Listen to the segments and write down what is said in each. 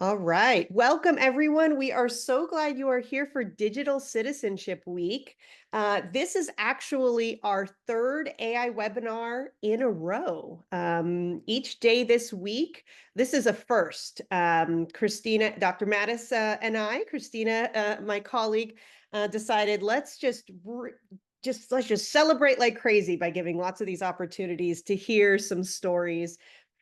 All right. Welcome, everyone. We are so glad you are here for Digital Citizenship Week. This is actually our third AI webinar in a row. Each day this week, this is a first. Christina, Dr. Mattis, and I, Christina, my colleague, decided let's just celebrate like crazy by giving lots of these opportunities to hear some stories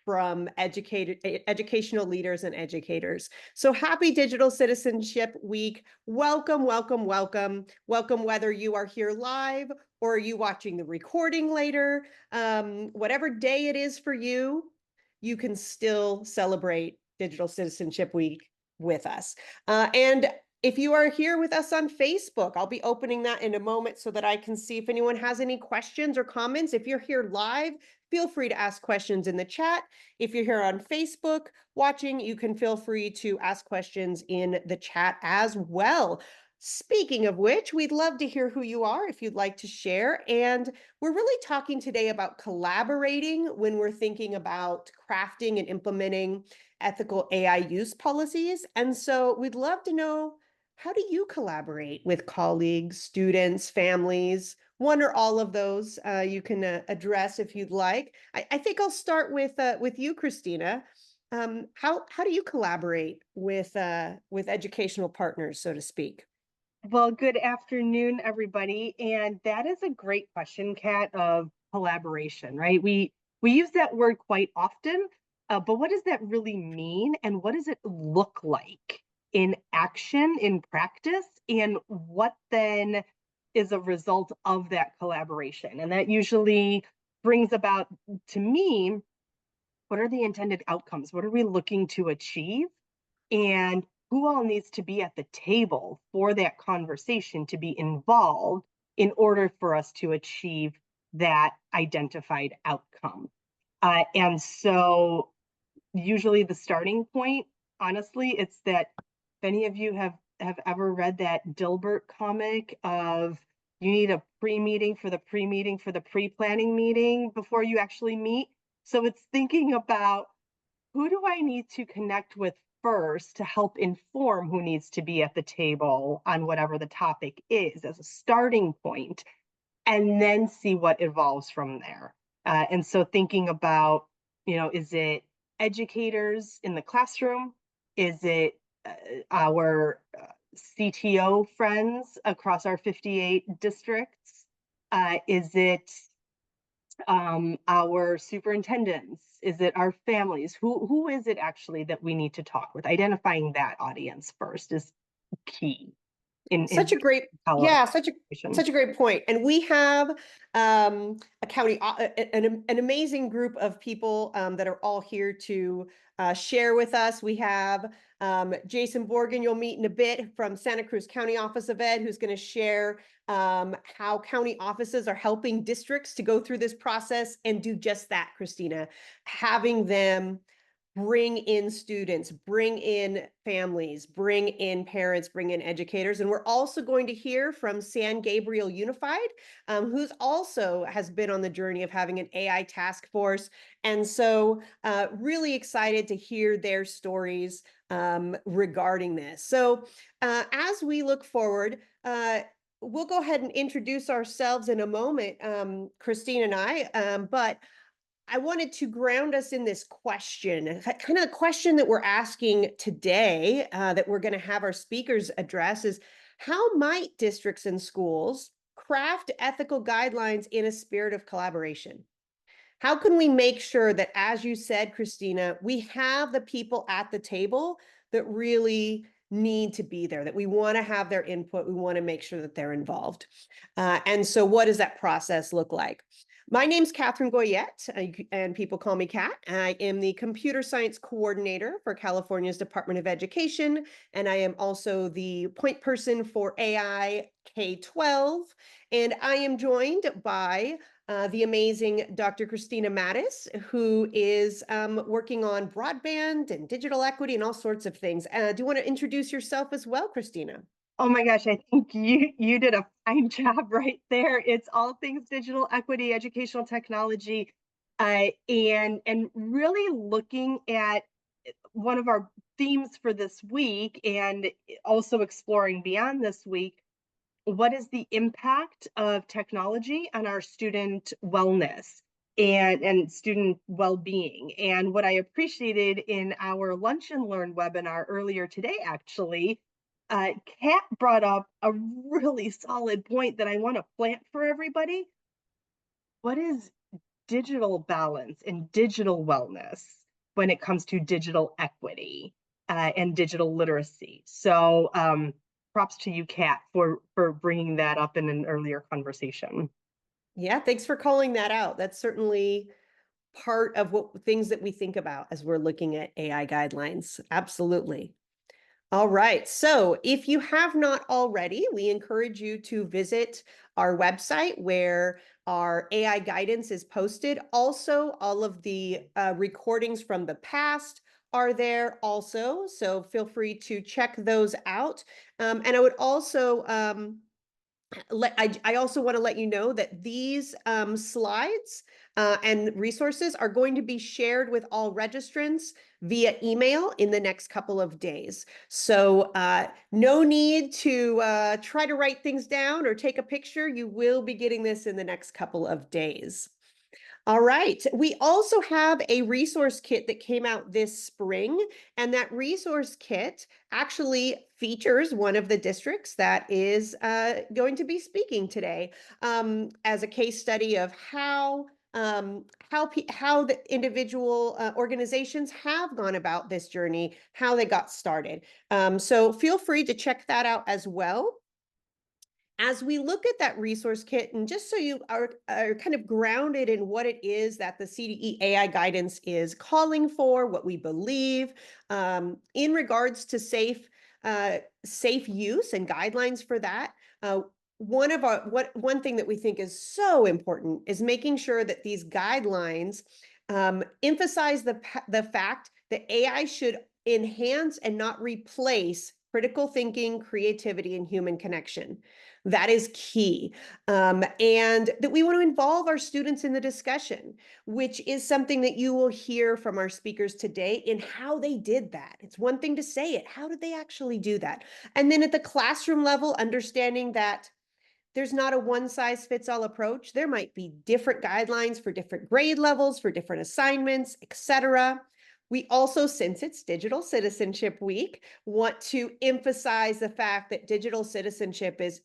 from educational leaders and educators. So happy Digital Citizenship Week. Welcome, welcome, welcome. Welcome whether you are here live or are you watching the recording later. Whatever day it is for you, you can still celebrate Digital Citizenship Week with us. And if you are here with us on Facebook, I'll be opening that in a moment so that I can see if anyone has any questions or comments. If you're here live, feel free to ask questions in the chat. If you're here on Facebook watching, you can feel free to ask questions in the chat as well. Speaking of which, we'd love to hear who you are if you'd like to share. And we're really talking today about collaborating when we're thinking about crafting and implementing ethical AI use policies. And so we'd love to know, how do you collaborate with colleagues, students, families? One or all of those you can address if you'd like. I think I'll start with you, Christina. How do you collaborate with educational partners, so to speak? Well, good afternoon, everybody. And that is a great question, Kat, of collaboration, right? We use that word quite often, but what does that really mean? And what does it look like in action, in practice? And what then is a result of that collaboration? And that usually brings about, to me, what are the intended outcomes? What are we looking to achieve? And who all needs to be at the table for that conversation to be involved in order for us to achieve that identified outcome. And so usually the starting point, honestly, it's that if any of you have ever read that Dilbert comic of you need a pre-meeting for the pre-meeting for the pre-planning meeting before you actually meet. So it's thinking about, who do I need to connect with first to help inform who needs to be at the table on whatever the topic is as a starting point, and then see what evolves from there. And so thinking about, is it educators in the classroom? Is it our CTO friends across our 58 districts? Is it our superintendents? Is it our families? Who is it actually that we need to talk with? Identifying that audience first is key in Such a great, yeah, such a great point. And we have a county, an amazing group of people that are all here to share with us. We have Jason Borgen, you'll meet in a bit, from Santa Cruz County Office of Ed, who's going to share how county offices are helping districts to go through this process and do just that, Christina, having them bring in students, bring in families, bring in parents, bring in educators. And we're also going to hear from San Gabriel Unified, who's also has been on the journey of having an AI task force. And so really excited to hear their stories regarding this. So as we look forward, we'll go ahead and introduce ourselves in a moment, Christine and I, but I wanted to ground us in this question, kind of the question that we're asking today, that we're going to have our speakers address is, how might districts and schools craft ethical guidelines in a spirit of collaboration? How can we make sure that, as you said, Christina, we have the people at the table that really need to be there, that we want to have their input, we want to make sure that they're involved. And so what does that process look like? My name's Catherine Goyette, and people call me Kat. I am the computer science coordinator for California's Department of Education, and I am also the point person for AI K-12. And I am joined by the amazing Dr. Christina Mattis, who is working on broadband and digital equity and all sorts of things. Do you want to introduce yourself as well, Christina? Oh my gosh, I think you did a fine job right there. It's all things digital equity, educational technology, and really looking at one of our themes for this week and also exploring beyond this week, what is the impact of technology on our student wellness and student well-being? And what I appreciated in our Lunch and Learn webinar earlier today, actually, Kat brought up a really solid point that I want to plant for everybody. What is digital balance and digital wellness when it comes to digital equity and digital literacy? So props to you, Kat, for bringing that up in an earlier conversation. Yeah, thanks for calling that out. That's certainly part of what things that we think about as we're looking at AI guidelines. Absolutely. All right. So if you have not already, we encourage you to visit our website where our AI guidance is posted. Also, all of the recordings from the past are there also. So feel free to check those out. And I would also I also want to let you know that these slides and resources are going to be shared with all registrants via email in the next couple of days. So no need to try to write things down or take a picture. You will be getting this in the next couple of days. All right. We also have a resource kit that came out this spring, and that resource kit actually features one of the districts that is going to be speaking today as a case study of how the individual organizations have gone about this journey, how they got started. So feel free to check that out as well. As we look at that resource kit, and just so you are kind of grounded in what it is that the CDE AI guidance is calling for, what we believe in regards to safe use and guidelines for that. One thing that we think is so important is making sure that these guidelines emphasize the fact that AI should enhance and not replace critical thinking, creativity, and human connection. That is key. And that we want to involve our students in the discussion, which is something that you will hear from our speakers today in how they did that. It's one thing to say it. How did they actually do that? And then at the classroom level, understanding that there's not a one-size-fits-all approach. There might be different guidelines for different grade levels, for different assignments, etc. We also, since it's Digital Citizenship Week, want to emphasize the fact that digital citizenship is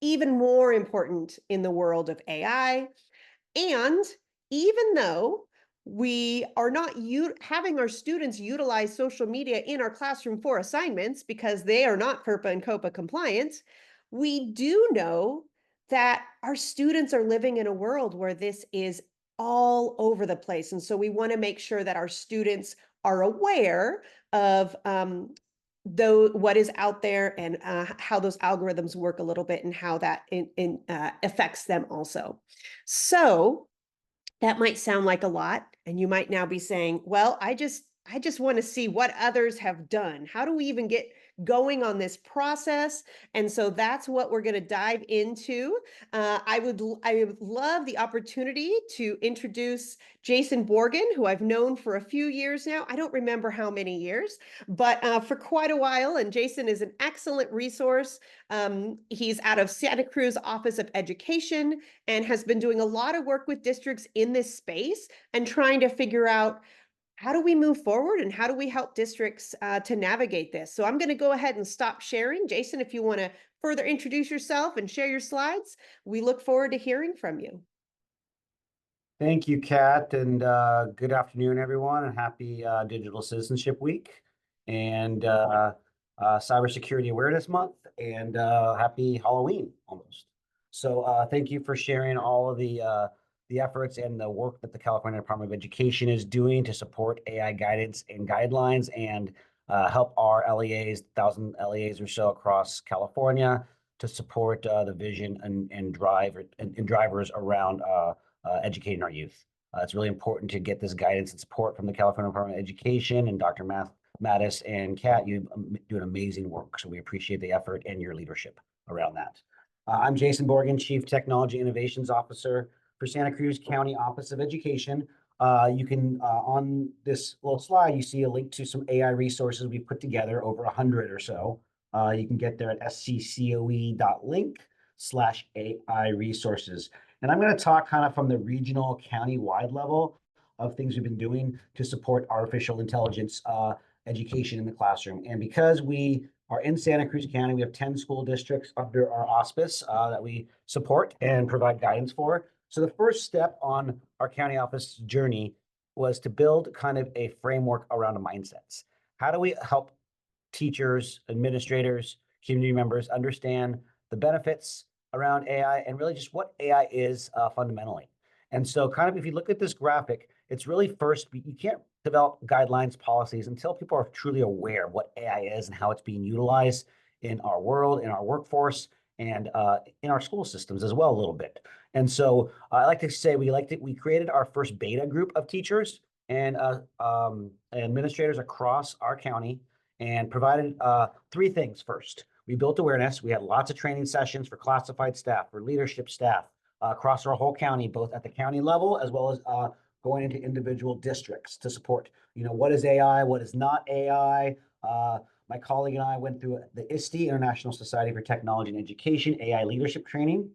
even more important in the world of AI. And even though we are not having our students utilize social media in our classroom for assignments because they are not FERPA and COPA compliant, we do know that our students are living in a world where this is all over the place. And so we want to make sure that our students are aware of what is out there and how those algorithms work a little bit and how that affects them also. So that might sound like a lot, and you might now be saying, well, I just want to see what others have done. How do we even get going on this process? And so that's what we're going to dive into. I would love the opportunity to introduce Jason Borgen, who I've known for a few years now. I don't remember how many years, but for quite a while. And Jason is an excellent resource. He's out of Santa Cruz Office of Education and has been doing a lot of work with districts in this space and trying to figure out how do we move forward and how do we help districts to navigate this? So I'm going to go ahead and stop sharing. Jason, if you want to further introduce yourself and share your slides, we look forward to hearing from you. Thank you, Kat, and good afternoon, everyone, and happy Digital Citizenship Week and Cybersecurity Awareness Month, and happy Halloween almost. So thank you for sharing all of the efforts and the work that the California Department of Education is doing to support AI guidance and guidelines and help our LEAs, 1,000 LEAs or so across California, to support the vision and drivers around educating our youth. It's really important to get this guidance and support from the California Department of Education, and Dr. Mattis and Kat, you do an amazing work. So we appreciate the effort and your leadership around that. I'm Jason Borgen, Chief Technology Innovations Officer for Santa Cruz County Office of Education. You can, on this little slide, you see a link to some AI resources we put together, over 100 or so. You can get there at sccoe.link/AI resources. And I'm going to talk kind of from the regional county-wide level of things we've been doing to support artificial intelligence education in the classroom. And because we are in Santa Cruz County, we have 10 school districts under our auspice that we support and provide guidance for. So the first step on our county office journey was to build kind of a framework around mindsets. How do we help teachers, administrators, community members understand the benefits around AI and really just what AI is fundamentally? And so kind of if you look at this graphic, it's really first, you can't develop guidelines, policies until people are truly aware of what AI is and how it's being utilized in our world, in our workforce, and in our school systems as well a little bit. And so I like to say we created our first beta group of teachers and administrators across our county and provided three things. First, we built awareness. We had lots of training sessions for classified staff, for leadership staff across our whole county, both at the county level as well as going into individual districts to support, what is AI, what is not AI. My colleague and I went through the ISTE, International Society for Technology and Education, AI leadership training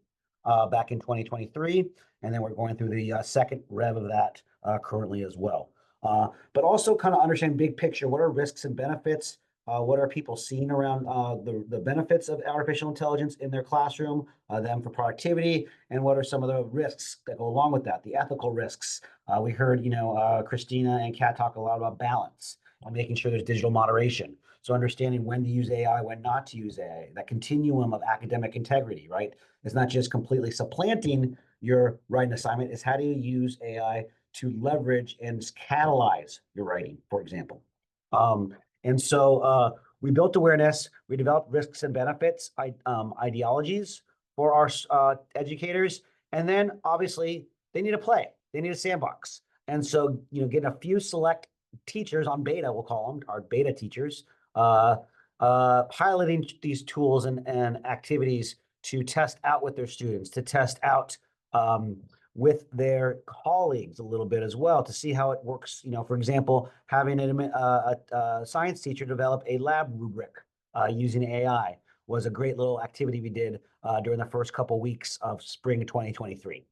back in 2023. And then we're going through the second rev of that currently as well. But also kind of understand big picture, what are risks and benefits? What are people seeing around the benefits of artificial intelligence in their classroom, them for productivity, and what are some of the risks that go along with that, the ethical risks? We heard, Christina and Kat talk a lot about balance and making sure there's digital moderation. So understanding when to use AI, when not to use AI, that continuum of academic integrity, right? It's not just completely supplanting your writing assignment, it's how do you use AI to leverage and catalyze your writing, for example. And so we built awareness, we developed risks and benefits, ideologies for our educators. And then obviously they need to play, they need a sandbox. And so, getting a few select teachers on beta, we'll call them our beta teachers, piloting these tools and activities to test out with their students, to test out with their colleagues a little bit as well to see how it works. For example, having a science teacher develop a lab rubric using AI was a great little activity we did during the first couple weeks of spring 2023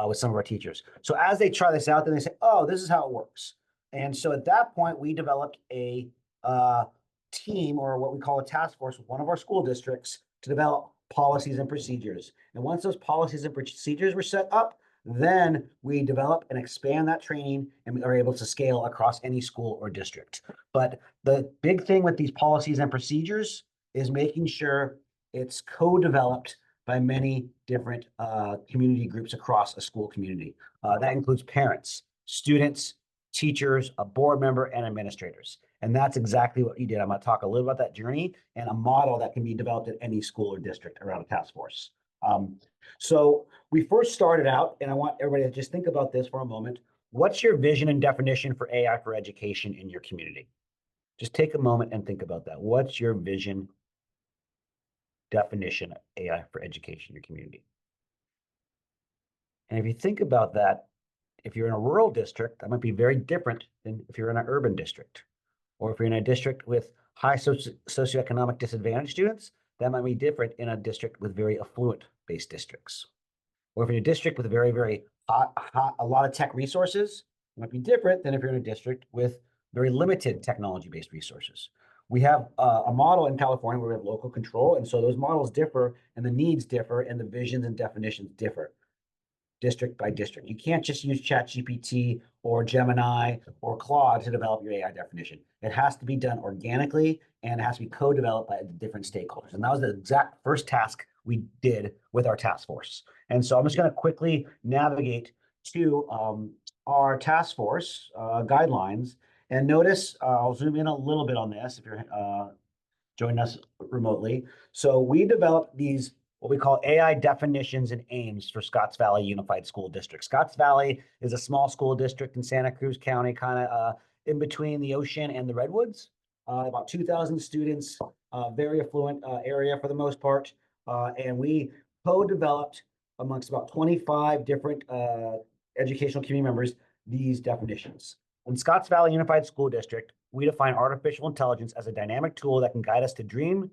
with some of our teachers. So as they try this out, then they say, oh, this is how it works. And so at that point, we developed a team, or what we call a task force, with one of our school districts to develop policies and procedures. And once those policies and procedures were set up, then we develop and expand that training and we are able to scale across any school or district. But the big thing with these policies and procedures is making sure it's co-developed by many different community groups across a school community. That includes parents, students, teachers, a board member, and administrators. And that's exactly what you did. I'm going to talk a little about that journey and a model that can be developed at any school or district around a task force. So we first started out, and I want everybody to just think about this for a moment. What's your vision and definition for AI for education in your community? Just take a moment and think about that. What's your vision, definition of AI for education in your community? And if you think about that, if you're in a rural district, that might be very different than if you're in an urban district. Or if you're in a district with high socioeconomic disadvantaged students, that might be different in a district with very affluent-based districts. Or if you're in a district with very, very a lot of tech resources, it might be different than if you're in a district with very limited technology-based resources. We have a model in California where we have local control, and so those models differ, and the needs differ, and the visions and definitions differ district by district. You can't just use ChatGPT or Gemini or Claude to develop your AI definition. It has to be done organically, and it has to be co-developed by the different stakeholders. And that was the exact first task we did with our task force. And so I'm just going to quickly navigate to our task force guidelines. And notice, I'll zoom in a little bit on this if you're joining us remotely. So we developed these what we call AI definitions and aims for Scotts Valley Unified School District. Scotts Valley is a small school district in Santa Cruz County, kind of in between the ocean and the redwoods. About 2,000 students, very affluent area for the most part. And we co-developed amongst about 25 different educational community members these definitions. In Scotts Valley Unified School District, we define artificial intelligence as a dynamic tool that can guide us to dream,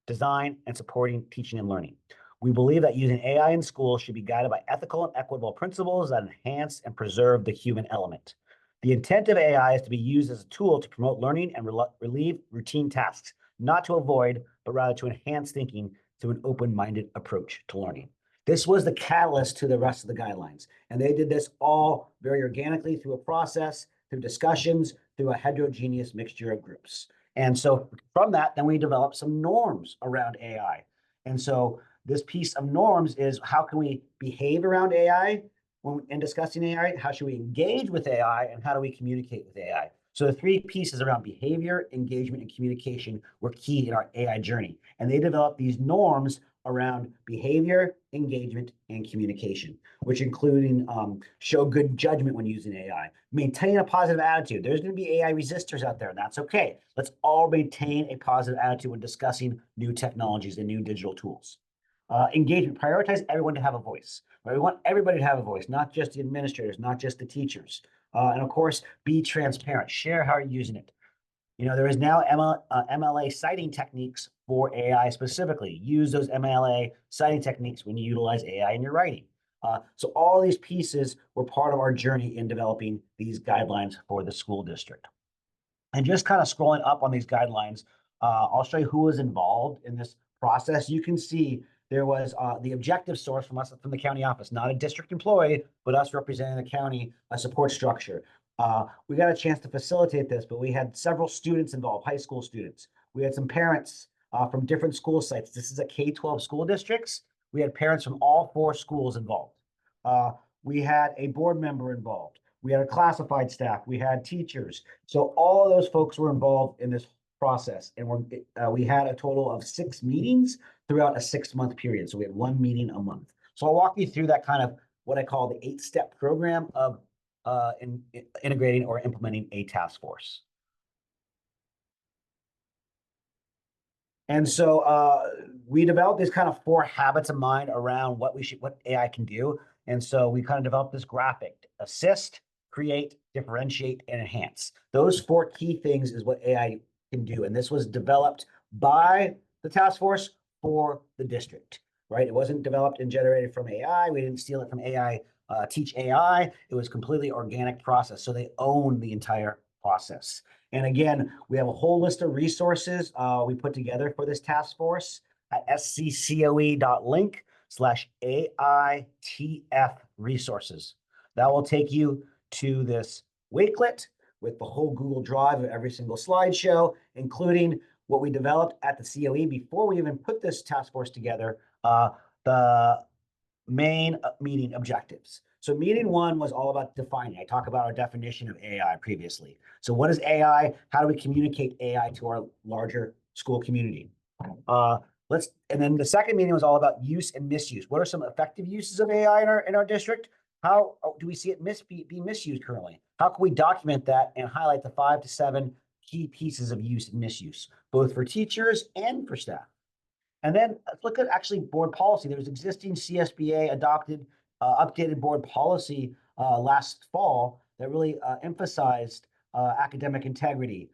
design, and supporting teaching and learning. We believe that using AI in schools should be guided by ethical and equitable principles that enhance and preserve the human element. The intent of AI is to be used as a tool to promote learning and relieve routine tasks, not to avoid, but rather to enhance thinking through an open-minded approach to learning. This was the catalyst to the rest of the guidelines. And they did this all very organically through a process, through discussions, through a heterogeneous mixture of groups. And so from that, then we developed some norms around AI. And so this piece of norms is how can we behave around AI in discussing AI? How should we engage with AI? And how do we communicate with AI? So the three pieces around behavior, engagement, and communication were key in our AI journey. And they developed these norms around behavior, engagement, and communication, which including show good judgment when using AI, maintain a positive attitude. There's going to be AI resistors out there, and that's okay. Let's all maintain a positive attitude when discussing new technologies and new digital tools. Engagement, prioritize everyone to have a voice. Right? We want everybody to have a voice, not just the administrators, not just the teachers. And of course, be transparent. Share how you're using it. There is now MLA citing techniques for AI specifically. Use those MLA citing techniques when you utilize AI in your writing. So all these pieces were part of our journey in developing these guidelines for the school district. And just kind of scrolling up on these guidelines, I'll show you who was involved in this process. You can see there was the objective source from us from the county office, not a district employee, but us representing the county, a support structure. We got a chance to facilitate this, but we had several students involved, high school students. We had some parents from different school sites. This is a K-12 school districts. We had parents from all 4 schools involved. We had a board member involved. We had a classified staff. We had teachers. So all of those folks were involved in this process. And we had a total of 6 meetings throughout a 6-month period. So we had 1 meeting a month. So I'll walk you through that kind of what I call the 8-step program of integrating or implementing a task force. And so we developed these kind of 4 habits of mind around what AI can do. And so we kind of developed this graphic: assist, create, differentiate, and enhance. Those 4 key things is what AI can do. And this was developed by the task force for the district, right? It wasn't developed and generated from AI. We didn't steal it from AI, Teach AI. It was completely organic process. So they own the entire process. And again, we have a whole list of resources we put together for this task force at sccoe.link/AITF resources. That will take you to this Wakelet with the whole Google Drive of every single slideshow, including what we developed at the COE before we even put this task force together, the main meeting objectives. So meeting 1 was all about defining. I talked about our definition of AI previously. So what is AI? How do we communicate AI to our larger school community? And then the second meeting was all about use and misuse. What are some effective uses of AI in our district? How do we see it be misused currently? How can we document that and highlight the 5 to 7 key pieces of use and misuse, both for teachers and for staff? And then let's look at actually board policy. There was existing CSBA adopted, updated board policy last fall that really emphasized academic integrity,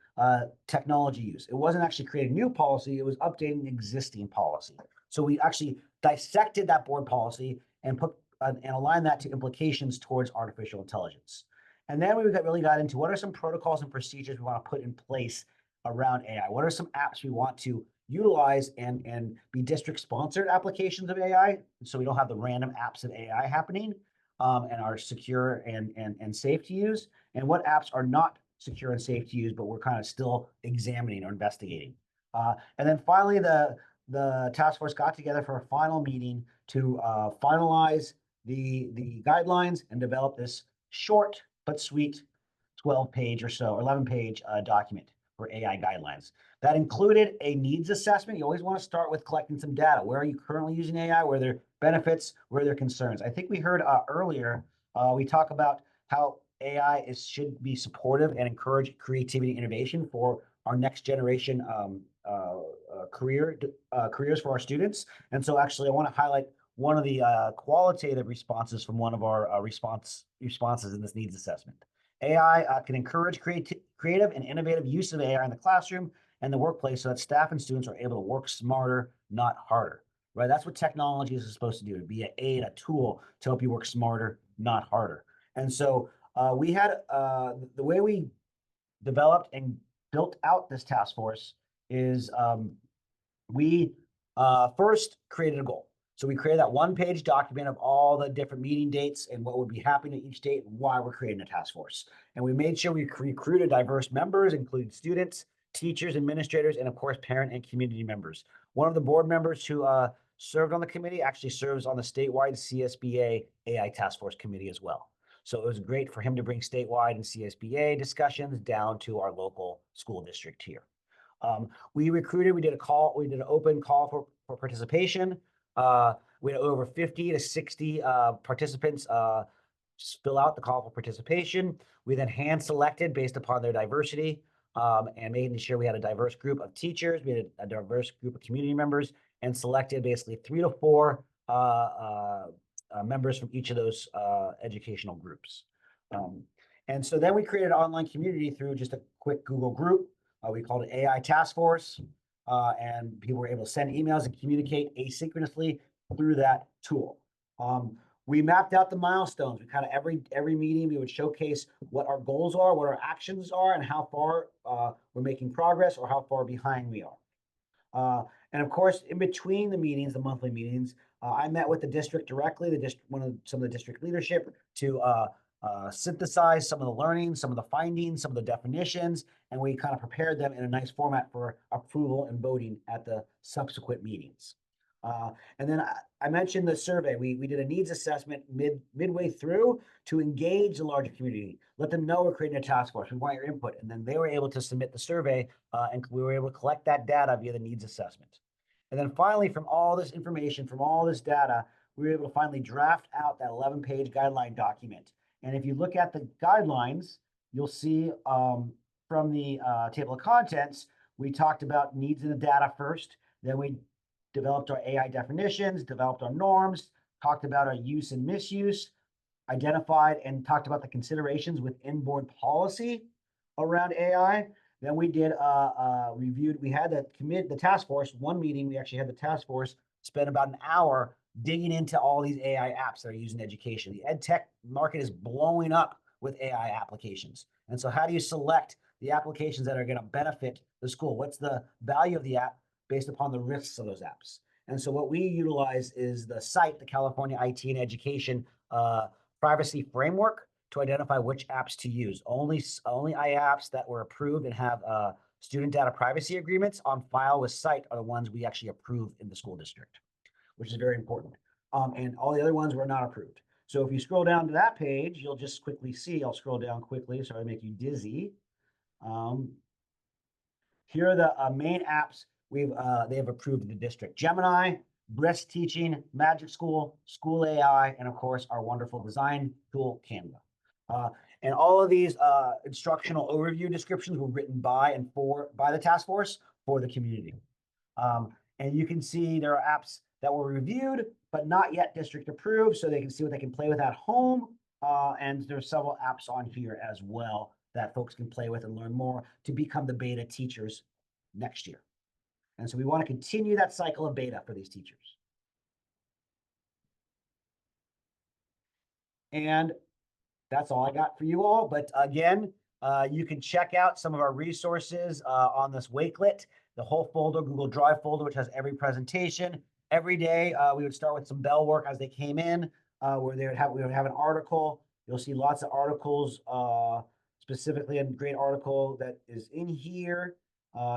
technology use. It wasn't actually creating new policy, it was updating existing policy. So we actually dissected that board policy and put and aligned that to implications towards artificial intelligence. And then we really got into what are some protocols and procedures we want to put in place around AI? What are some apps we want to utilize and be district-sponsored applications of AI, so we don't have the random apps of AI happening and are secure and safe to use, and what apps are not secure and safe to use, but we're kind of still examining or investigating. And then finally, the task force got together for a final meeting to finalize the guidelines and develop this short but sweet 12-page or so, or 11-page document for AI guidelines. That included a needs assessment. You always want to start with collecting some data. Where are you currently using AI? Where are there benefits? Where are there concerns? I think we heard earlier, we talk about how AI should be supportive and encourage creativity and innovation for our next generation careers for our students. And so actually I want to highlight one of the qualitative responses from one of our responses in this needs assessment. AI can encourage creative and innovative use of AI in the classroom and the workplace so that staff and students are able to work smarter, not harder, right? That's what technology is supposed to do, to be an aid, a tool to help you work smarter, not harder. And so we had the way we developed and built out this task force is we first created a goal. So we created that one-page document of all the different meeting dates and what would be happening at each date and why we're creating a task force. And we made sure we recruited diverse members, including students, teachers, administrators, and of course, parent and community members. One of the board members who served on the committee actually serves on the statewide CSBA AI Task Force Committee as well. So it was great for him to bring statewide and CSBA discussions down to our local school district here. We did an open call for participation. We had over 50 to 60 participants fill out the call for participation. We then hand selected based upon their diversity and making sure we had a diverse group of teachers, we had a diverse group of community members, and selected basically 3 to 4 members from each of those educational groups. And so then we created an online community through just a quick Google group. We called it AI Task Force, and people were able to send emails and communicate asynchronously through that tool. We mapped out the milestones. We kind of every meeting we would showcase what our goals are, what our actions are, and how far we're making progress or how far behind we are. And of course, in between the meetings, the monthly meetings, I met with the district directly, some of the district leadership to synthesize some of the learning, some of the findings, some of the definitions, and we kind of prepared them in a nice format for approval and voting at the subsequent meetings. And then I mentioned the survey. We did a needs assessment midway through to engage the larger community, let them know we're creating a task force, we want your input, and then they were able to submit the survey, and we were able to collect that data via the needs assessment. And then finally, from all this information, from all this data, we were able to finally draft out that 11-page guideline document. And if you look at the guidelines, you'll see from the table of contents, we talked about needs in the data first. Then we developed our AI definitions, developed our norms, talked about our use and misuse, identified and talked about the considerations within board policy around AI. Then we did reviewed. We had the task force. One meeting, we actually had the task force spend about an hour digging into all these AI apps that are used in education. The ed tech market is blowing up with AI applications. And so how do you select the applications that are going to benefit the school? What's the value of the app based upon the risks of those apps? And so what we utilize is the CITE, the California IT and Education Privacy Framework, to identify which apps to use. Only apps that were approved and have student data privacy agreements on file with CITE are the ones we actually approve in the school district, which is very important. And all the other ones were not approved. So if you scroll down to that page, you'll just quickly see, I'll scroll down quickly, so I make you dizzy. Here are the main apps they have approved in the district: Gemini, Breast Teaching, Magic School, School AI, and of course our wonderful design tool, Canva. And all of these instructional overview descriptions were written by the task force for the community. And you can see there are apps that were reviewed, but not yet district approved, so they can see what they can play with at home. And there's several apps on here as well that folks can play with and learn more to become the beta teachers next year. And so we want to continue that cycle of beta for these teachers. And that's all I got for you all. But again, you can check out some of our resources on this Wakelet, the whole folder, Google Drive folder, which has every presentation. Every day, we would start with some bell work as they came in, where we would have an article. You'll see lots of articles, specifically a great article that is in here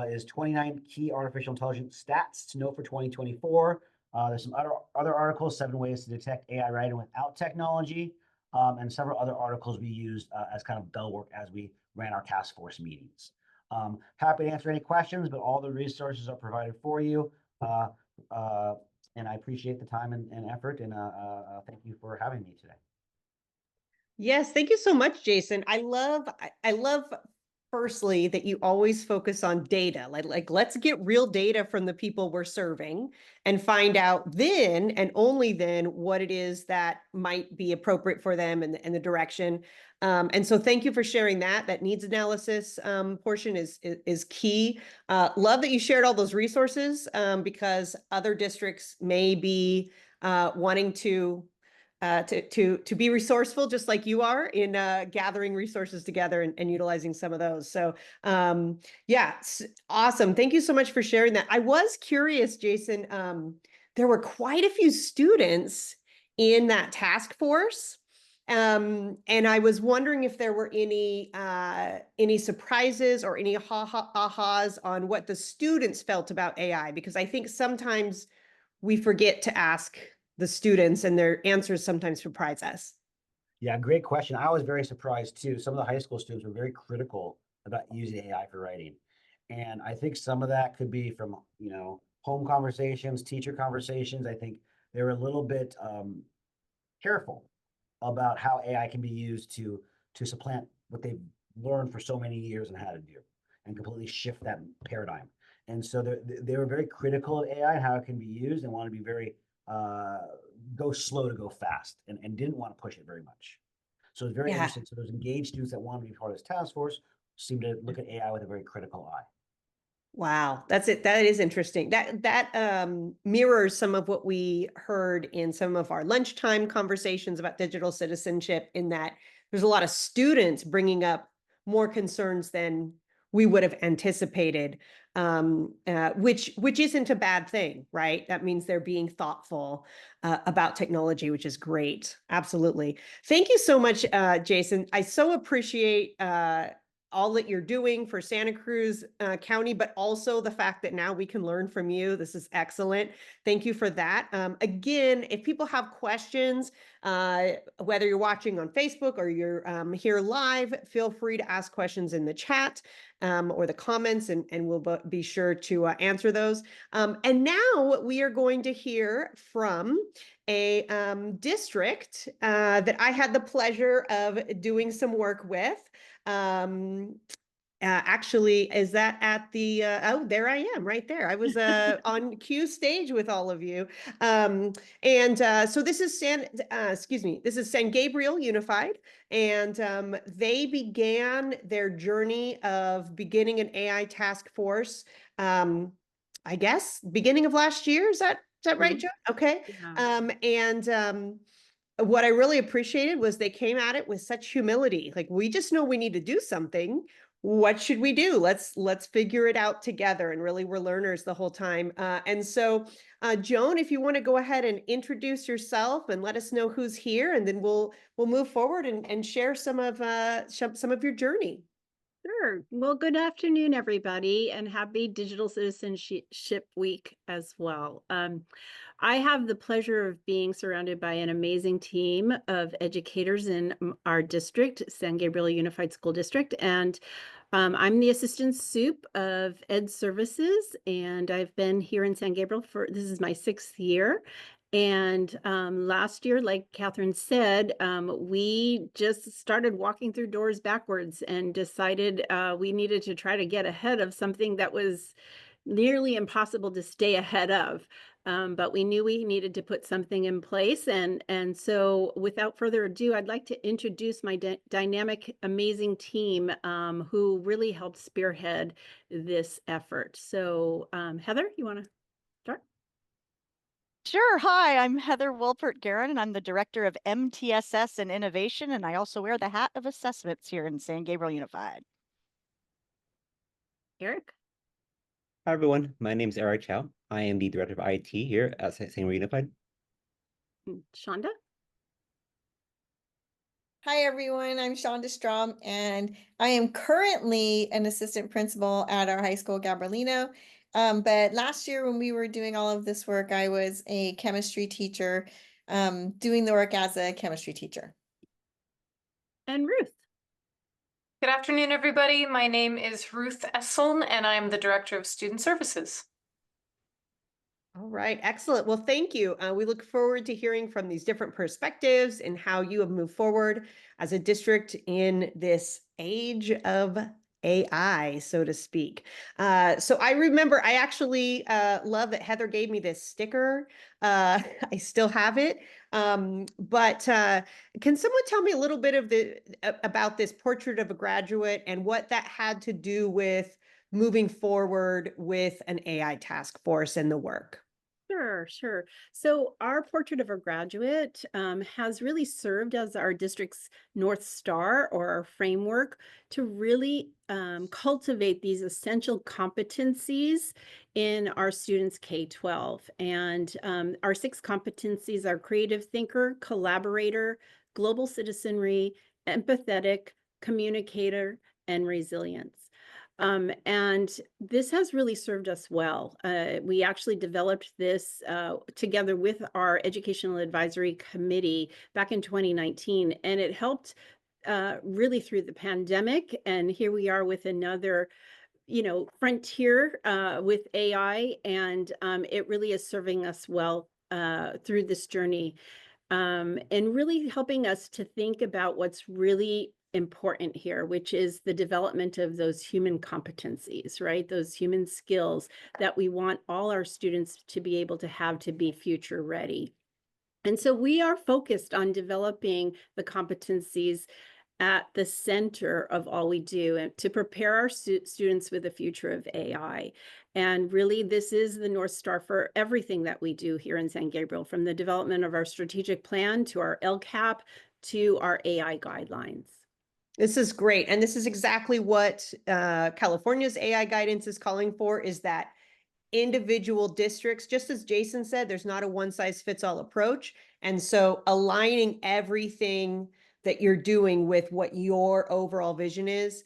is 29 key artificial intelligence stats to know for 2024. There's some other articles, 7 ways to detect AI writing without technology, and several other articles we used as kind of bell work as we ran our task force meetings. Happy to answer any questions, but all the resources are provided for you. And I appreciate the time and effort, and thank you for having me today. Yes, thank you so much, Jason. I love firstly, that you always focus on data. Like let's get real data from the people we're serving and find out then and only then what it is that might be appropriate for them and the direction. And so thank you for sharing that. That needs analysis portion is key. Love that you shared all those resources because other districts may be wanting to be resourceful, just like you are in gathering resources together and utilizing some of those. So yeah, awesome. Thank you so much for sharing that. I was curious, Jason, there were quite a few students in that task force. And I was wondering if there were any surprises or any ahas on what the students felt about AI, because I think sometimes we forget to ask the students and their answers sometimes surprise us. Yeah, great question. I was very surprised too. Some of the high school students were very critical about using AI for writing. And I think some of that could be from, home conversations, teacher conversations. I think they were a little bit careful about how AI can be used to supplant what they've learned for so many years and how to do and completely shift that paradigm. And so they were very critical of AI and how it can be used and want to be very go slow to go fast and didn't want to push it very much. So it's very interesting. So those engaged students that want to be part of this task force seem to look at AI with a very critical eye. Wow, that's it. That is interesting. That mirrors some of what we heard in some of our lunchtime conversations about digital citizenship, in that there's a lot of students bringing up more concerns than we would have anticipated, which isn't a bad thing, right? That means they're being thoughtful about technology, which is great. Absolutely. Thank you so much, Jason. I so appreciate all that you're doing for Santa Cruz County, but also the fact that now we can learn from you. This is excellent. Thank you for that. Again, if people have questions, whether you're watching on Facebook or you're here live, feel free to ask questions in the chat or the comments, and we'll be sure to answer those. And now we are going to hear from a district that I had the pleasure of doing some work with. Actually, is that at the, oh, there I am right there. I was on Q stage with all of you. So this is this is San Gabriel Unified. And they began their journey of beginning an AI task force, I guess, beginning of last year. Is that right, Joe? Okay. Yeah. What I really appreciated was they came at it with such humility. Like, we just know we need to do something. What should we do? Let's figure it out together. And really, we're learners the whole time. Joan, if you want to go ahead and introduce yourself and let us know who's here, and then we'll move forward and share some of your journey. Sure. Well, good afternoon, everybody, and happy Digital Citizenship Week as well. I have the pleasure of being surrounded by an amazing team of educators in our district, San Gabriel Unified School District, and I'm the assistant soup of Ed Services, and I've been here in San Gabriel this is my 6th year. And last year, like Catherine said, we just started walking through doors backwards and decided we needed to try to get ahead of something that was nearly impossible to stay ahead of. But we knew we needed to put something in place. And so without further ado, I'd like to introduce my dynamic, amazing team who really helped spearhead this effort. So Heather, you want to start? Sure. Hi, I'm Heather Wolpert-Guerin, and I'm the Director of MTSS and Innovation, and I also wear the hat of assessments here in San Gabriel Unified. Eric? Hi, everyone. My name is Eric Chow. I am the Director of IT here at San Gabriel Unified. Shonda? Hi, everyone. I'm Shonda Strom, and I am currently an assistant principal at our high school, Gabrielino. But last year when we were doing all of this work, I was a chemistry teacher, doing the work as a chemistry teacher. And Ruth. Good afternoon, everybody. My name is Ruth Esseln, and I'm the Director of Student Services. All right, excellent. Well, thank you. We look forward to hearing from these different perspectives and how you have moved forward as a district in this age of AI, so to speak. So I remember, I actually love that Heather gave me this sticker. I still have it. But can someone tell me a little bit about this portrait of a graduate and what that had to do with moving forward with an AI task force and the work? Sure. So our portrait of a graduate has really served as our district's North Star or our framework to really cultivate these essential competencies in our students K-12. And our 6 competencies are creative thinker, collaborator, global citizenry, empathetic, communicator, and resilience. And this has really served us well. We actually developed this together with our Educational Advisory Committee back in 2019, and it helped really through the pandemic. And here we are with another, frontier with AI, and it really is serving us well through this journey, and really helping us to think about what's really important here, which is the development of those human competencies, right? Those human skills that we want all our students to be able to have to be future ready. And so we are focused on developing the competencies at the center of all we do and to prepare our students with the future of AI. And really, this is the North Star for everything that we do here in San Gabriel, from the development of our strategic plan to our LCAP to our AI guidelines. This is great. And this is exactly what California's AI guidance is calling for, is that individual districts, just as Jason said, there's not a one-size-fits-all approach. And so aligning everything that you're doing with what your overall vision is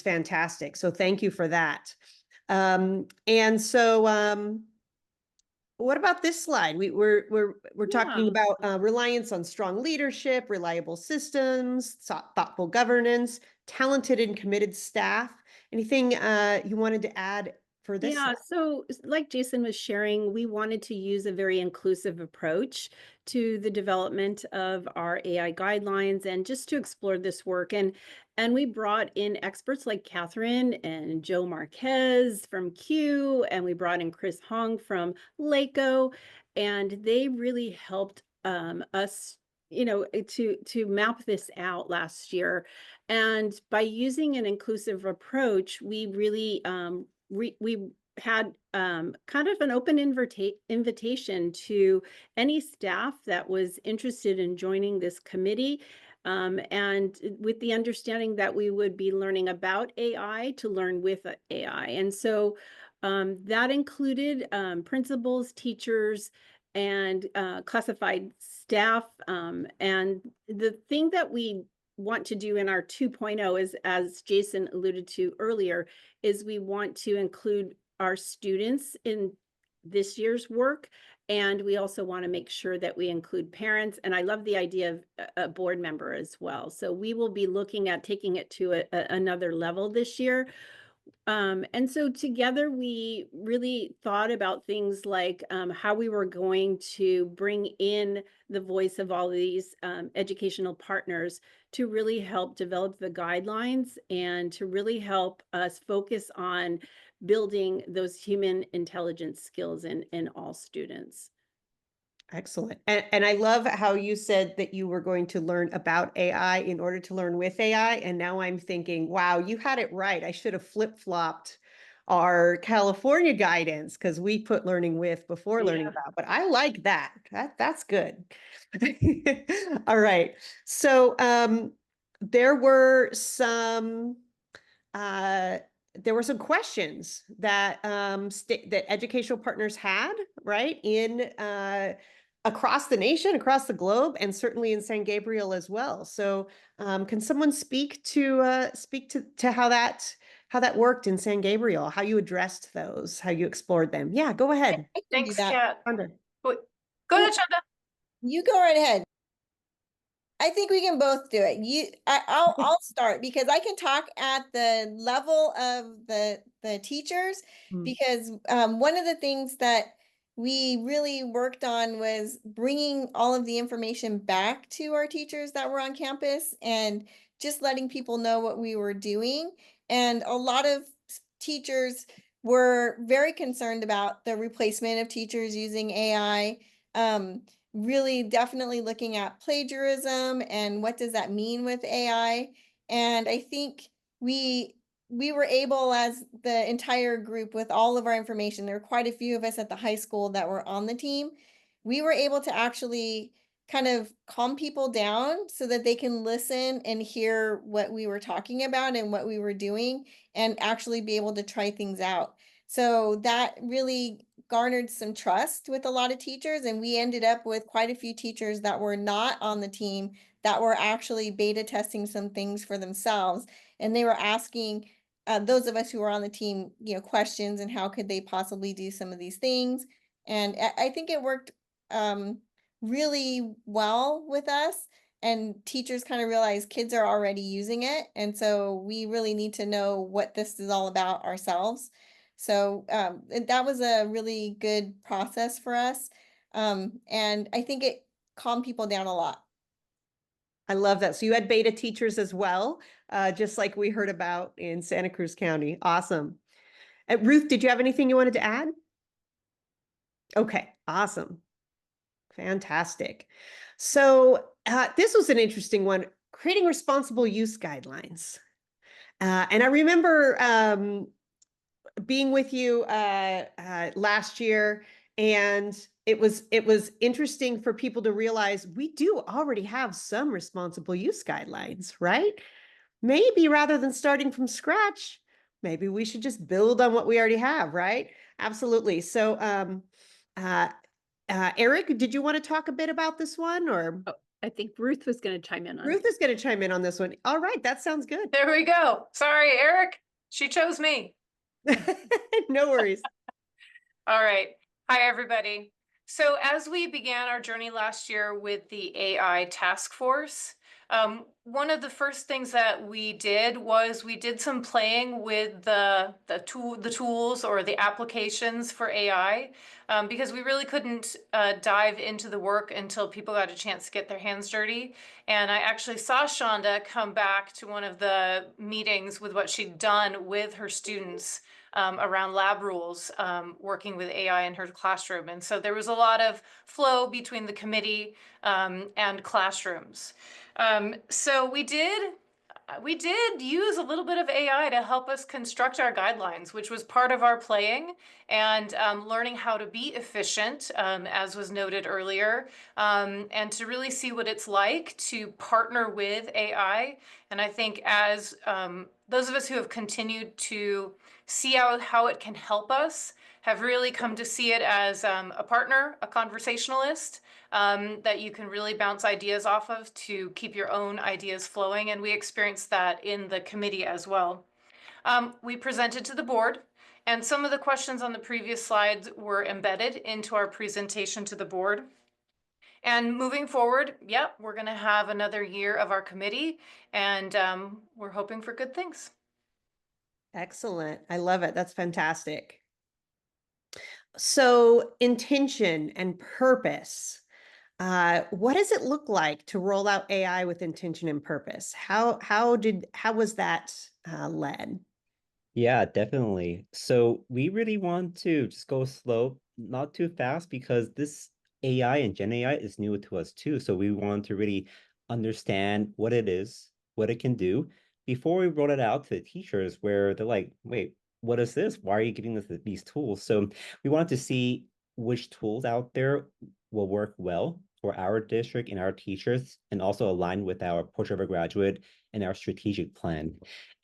fantastic. So thank you for that. And so what about this slide? We're talking about reliance on strong leadership, reliable systems, thoughtful governance, talented and committed staff. Anything you wanted to add for this? Yeah, so like Jason was sharing, we wanted to use a very inclusive approach to the development of our AI guidelines and just to explore this work. And we brought in experts like Catherine and Joe Marquez from Q, and we brought in Chris Hong from LACO, and they really helped us, to map this out last year. And by using an inclusive approach, we really we had kind of an open invitation to any staff that was interested in joining this committee, and with the understanding that we would be learning about AI to learn with AI. And so that included principals, teachers, and classified staff. And the thing that we want to do in our 2.0 is, as Jason alluded to earlier, is we want to include our students in this year's work. And we also want to make sure that we include parents. And I love the idea of a board member as well. So we will be looking at taking it to another level this year. And so together we really thought about things like how we were going to bring in the voice of all of these educational partners to really help develop the guidelines and to really help us focus on building those human intelligence skills in all students. Excellent. And I love how you said that you were going to learn about AI in order to learn with AI. And now I'm thinking, wow, you had it right. I should have flip-flopped our California guidance because we put learning with before learning about. But I like that. That's good. All right. So there were some questions that that educational partners had, right, in across the nation, across the globe, and certainly in San Gabriel as well. So can someone speak to how that worked in San Gabriel, how you addressed those, how you explored them? Yeah, go ahead. Thanks, Kat. Shonda. Go ahead, Shonda. You go right ahead. I think we can both do it. I'll start because I can talk at the level of the teachers, because one of the things that we really worked on was bringing all of the information back to our teachers that were on campus and just letting people know what we were doing. And a lot of teachers were very concerned about the replacement of teachers using AI. Really definitely looking at plagiarism and what does that mean with AI. And I think we were able, as the entire group, with all of our information, there were quite a few of us at the high school that were on the team, we were able to actually kind of calm people down so that they can listen and hear what we were talking about and what we were doing and actually be able to try things out. So that really garnered some trust with a lot of teachers, and we ended up with quite a few teachers that were not on the team that were actually beta testing some things for themselves, and they were asking those of us who were on the team, questions and how could they possibly do some of these things. And I think it worked really well with us, and teachers kind of realize kids are already using it, and so we really need to know what this is all about ourselves. So that was a really good process for us, and I think it calmed people down a lot. I love that. So you had beta teachers as well, just like we heard about in Santa Cruz County. Awesome. Ruth, did you have anything you wanted to add? Okay, awesome. Fantastic. So this was an interesting one, creating responsible use guidelines. And I remember being with you last year, and it was interesting for people to realize we do already have some responsible use guidelines, right? Maybe rather than starting from scratch, maybe we should just build on what we already have, right? Absolutely. So Eric, did you want to talk a bit about this one, or? Oh, I think Ruth was going to chime in on Ruth is going to chime in on this one. All right, that sounds good. There we go. Sorry, Eric. She chose me. No worries. All right. Hi, everybody. So as we began our journey last year with the AI task force, one of the first things that we did was we did some playing with the tools or the applications for AI, because we really couldn't dive into the work until people got a chance to get their hands dirty. And I actually saw Shonda come back to one of the meetings with what she'd done with her students around lab rules, working with AI in her classroom. And so there was a lot of flow between the committee and classrooms. So we did use a little bit of AI to help us construct our guidelines, which was part of our playing and learning how to be efficient, as was noted earlier, and to really see what it's like to partner with AI. And I think as those of us who have continued to see how it can help us have really come to see it as a partner, a conversationalist, that you can really bounce ideas off of to keep your own ideas flowing. And we experienced that in the committee as well. We presented to the board, and some of the questions on the previous slides were embedded into our presentation to the board. And moving forward, yep, we're going to have another year of our committee, and we're hoping for good things. Excellent. I love it. That's fantastic. So intention and purpose. What does it look like to roll out AI with intention and purpose? How was that led? Yeah, definitely. So we really want to just go slow, not too fast, because this AI and Gen AI is new to us too. So we want to really understand what it is, what it can do before we roll it out to the teachers where they're like, wait, what is this? Why are you giving us these tools? So we wanted to see which tools out there will work well for our district and our teachers, and also align with our portrait of a graduate and our strategic plan.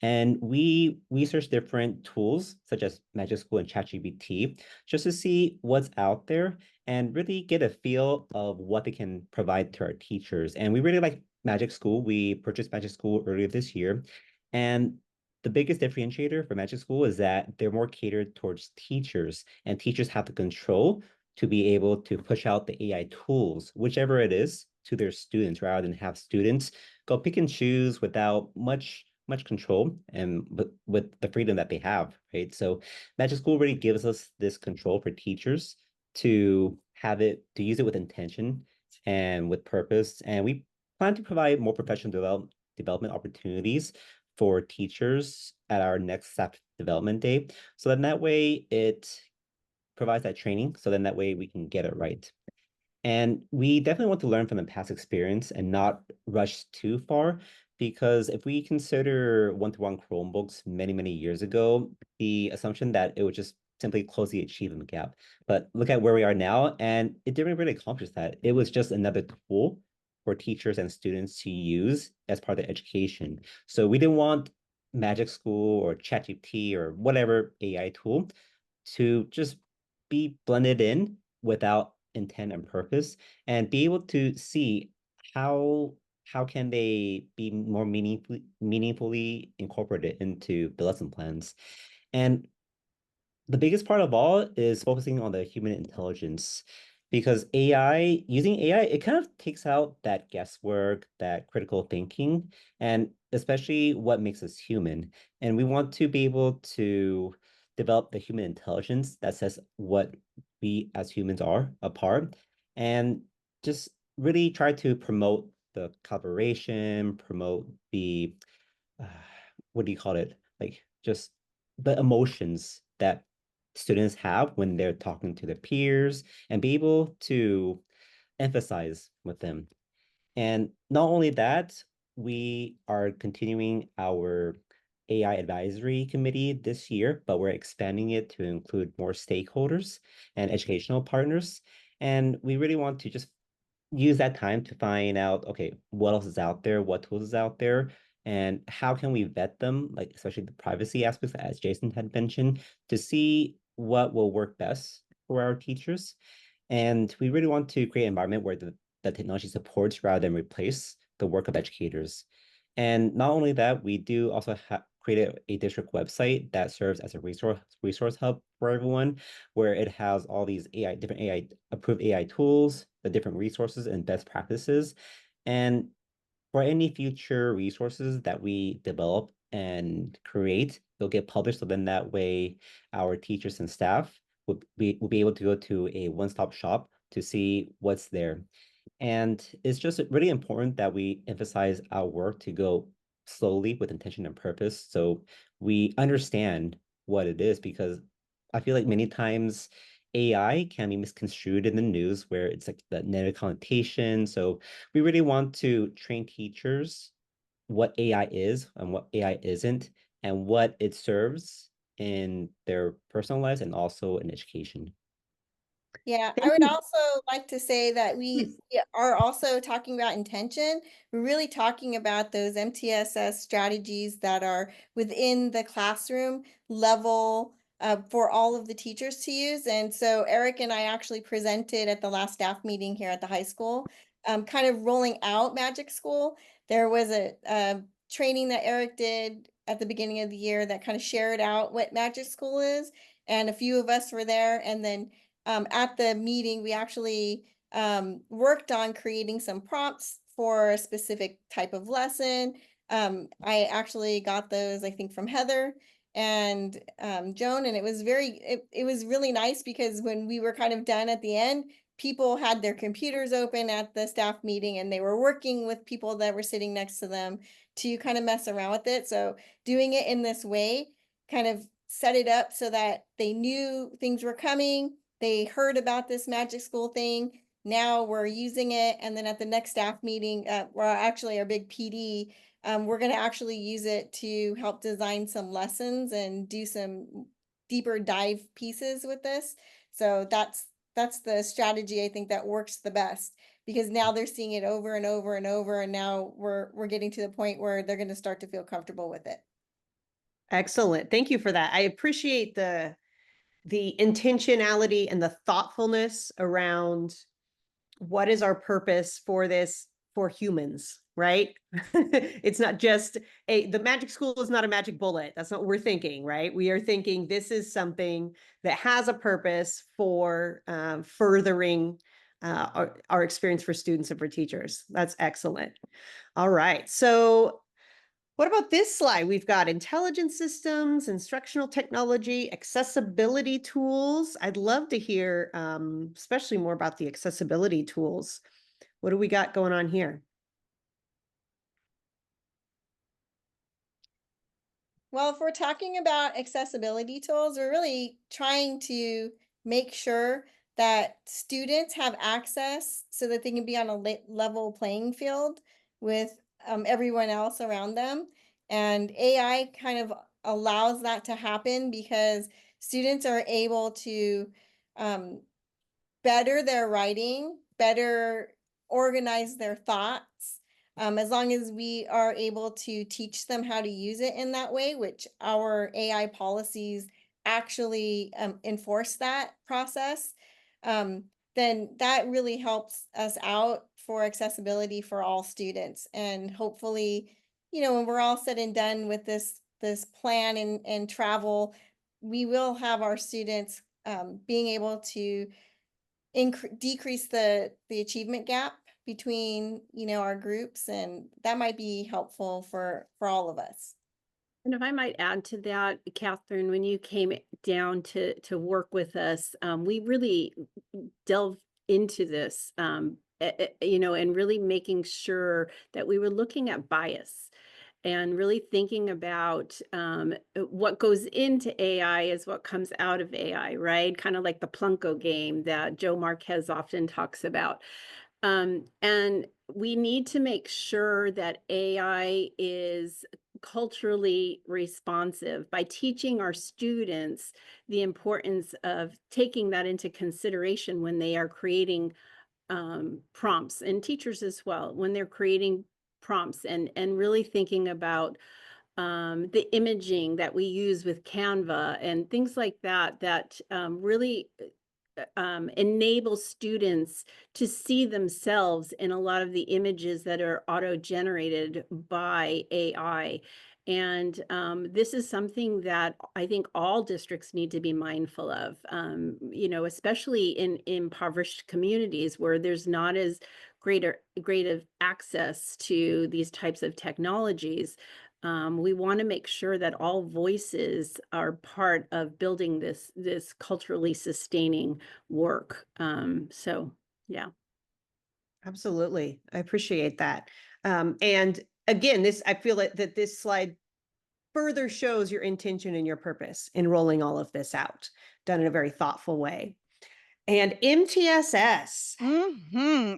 And we research different tools such as Magic School and ChatGPT just to see what's out there and really get a feel of what they can provide to our teachers. And we really like Magic School. We purchased Magic School earlier this year. And the biggest differentiator for Magic School is that they're more catered towards teachers, and teachers have the control to be able to push out the AI tools, whichever it is, to their students, rather than have students go pick and choose without much control and with the freedom that they have, right? So Magic School really gives us this control for teachers to use it with intention and with purpose. And we plan to provide more professional development opportunities for teachers at our next staff development day. So then that way it provides that training. So then that way we can get it right. And we definitely want to learn from the past experience and not rush too far, because if we consider one-to-one Chromebooks many, many years ago, the assumption that it would just simply close the achievement gap. But look at where we are now, and it didn't really accomplish that. It was just another tool for teachers and students to use as part of their education. So we didn't want Magic School or ChatGPT or whatever AI tool to just be blended in without intent and purpose, and be able to see how can they be more meaningfully incorporated into the lesson plans. And the biggest part of all is focusing on the human intelligence, because using AI, it kind of takes out that guesswork, that critical thinking, and especially what makes us human. And we want to be able to develop the human intelligence that says what we as humans are apart, and just really try to promote the collaboration, promote the uh, what do you call it? Like just the emotions that students have when they're talking to their peers, and be able to emphasize with them. And not only that, we are continuing our AI advisory committee this year, but we're expanding it to include more stakeholders and educational partners. And we really want to just use that time to find out, okay, what else is out there, what tools is out there, and how can we vet them, like especially the privacy aspects, as Jason had mentioned, to see what will work best for our teachers. And we really want to create an environment where the technology supports rather than replace the work of educators. And not only that, we do also create a district website that serves as a resource hub for everyone, where it has all these different AI approved AI tools, the different resources and best practices. And for any future resources that we develop and create, they'll get published. So then that way our teachers and staff will be able to go to a one-stop shop to see what's there. And it's just really important that we emphasize our work to go slowly with intention and purpose, so we understand what it is, because I feel like many times AI can be misconstrued in the news where it's like the negative connotation. So we really want to train teachers what AI is and what AI isn't, and what it serves in their personal lives and also in education. Yeah, I Thank would you. also like to say that Please. we are also talking about intention. We're really talking about those MTSS strategies that are within the classroom level for all of the teachers to use. And so Eric and I actually presented at the last staff meeting here at the high school, kind of rolling out Magic School. There was a training that Eric did at the beginning of the year that kind of shared out what Magic School is. And a few of us were there. And then at the meeting, we actually worked on creating some prompts for a specific type of lesson. I actually got those, I think, from Heather and Joan, and it was it was really nice, because when we were kind of done at the end, people had their computers open at the staff meeting and they were working with people that were sitting next to them to kind of mess around with it. So doing it in this way kind of set it up so that they knew things were coming. They heard about this Magic School thing. Now we're using it. And then at the next staff meeting, we're actually our big PD, we're going to actually use it to help design some lessons and do some deeper dive pieces with this. So that's the strategy I think that works the best, because now they're seeing it over and over and over. And now we're getting to the point where they're going to start to feel comfortable with it. Excellent. Thank you for that. I appreciate the intentionality and the thoughtfulness around what is our purpose for this for humans, right? It's not just the Magic School is not a magic bullet. That's not what we're thinking, right? We are thinking this is something that has a purpose for furthering our experience for students and for teachers. That's excellent. All right. So what about this slide? We've got intelligent systems, instructional technology, accessibility tools. I'd love to hear especially more about the accessibility tools. What do we got going on here? Well, if we're talking about accessibility tools, we're really trying to make sure that students have access so that they can be on a level playing field with everyone else around them. And AI kind of allows that to happen because students are able to um, better their writing, better organize their thoughts, as long as we are able to teach them how to use it in that way, which our AI policies actually enforce that process, then that really helps us out for accessibility for all students. And hopefully, you know, when we're all said and done with this plan and travel, we will have our students being able to decrease the achievement gap between, you know, our groups, and that might be helpful for all of us. And if I might add to that, Catherine, when you came down to work with us, we really delved into this, you know, and really making sure that we were looking at bias and really thinking about what goes into AI is what comes out of AI, right? Kind of like the Plunko game that Joe Marquez often talks about. And we need to make sure that AI is culturally responsive by teaching our students the importance of taking that into consideration when they are creating prompts, and teachers as well, when they're creating prompts, and really thinking about the imaging that we use with Canva and things like that, that really enable students to see themselves in a lot of the images that are auto-generated by AI. And this is something that I think all districts need to be mindful of, you know, especially in impoverished communities where there's not as great of access to these types of technologies. We want to make sure that all voices are part of building this culturally sustaining work. So yeah. Absolutely. I appreciate that. And again, I feel that this slide further shows your intention and your purpose in rolling all of this out, done in a very thoughtful way. And MTSS.